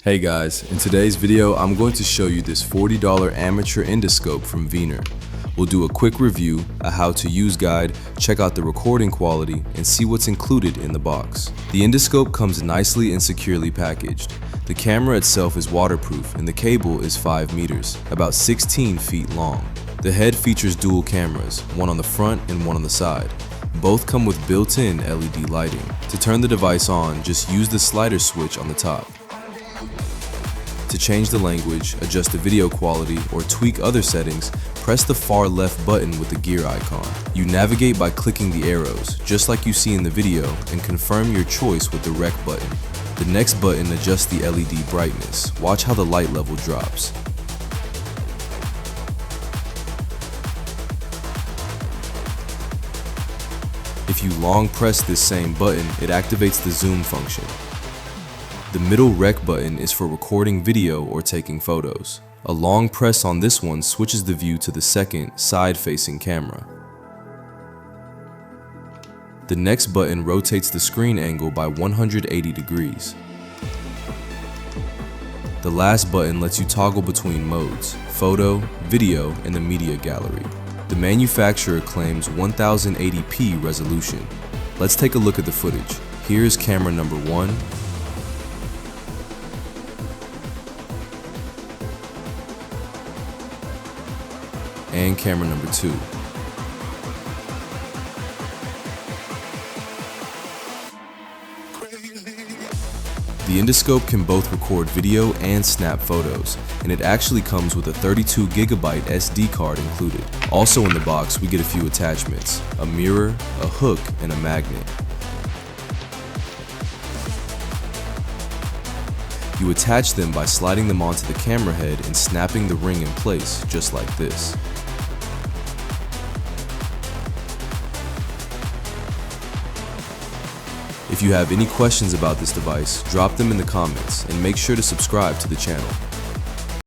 Hey guys, in today's video I'm going to show you this $40 amateur endoscope from Venor. We'll do a quick review, a how to use guide, check out the recording quality, and see what's included in the box. The endoscope comes nicely and securely packaged. The camera itself is waterproof and the cable is 5 meters, about 16 feet long. The head features dual cameras, one on the front and one on the side. Both come with built-in LED lighting. To turn the device on, just use the slider switch on the top. To change the language, adjust the video quality, or tweak other settings, press the far left button with the gear icon. You navigate by clicking the arrows, just like you see in the video, and confirm your choice with the rec button. The next button adjusts the LED brightness. Watch how the light level drops. If you long press this same button, it activates the zoom function. The middle rec button is for recording video or taking photos. A long press on this one switches the view to the second, side-facing camera. The next button rotates the screen angle by 180 degrees. The last button lets you toggle between modes, photo, video, and the media gallery. The manufacturer claims 1080p resolution. Let's take a look at the footage. Here's camera number 1. And camera number 2. The endoscope can both record video and snap photos, and it actually comes with a 32GB SD card included. Also in the box, we get a few attachments: a mirror, a hook, and a magnet. You attach them by sliding them onto the camera head and snapping the ring in place, just like this. If you have any questions about this device, drop them in the comments and make sure to subscribe to the channel.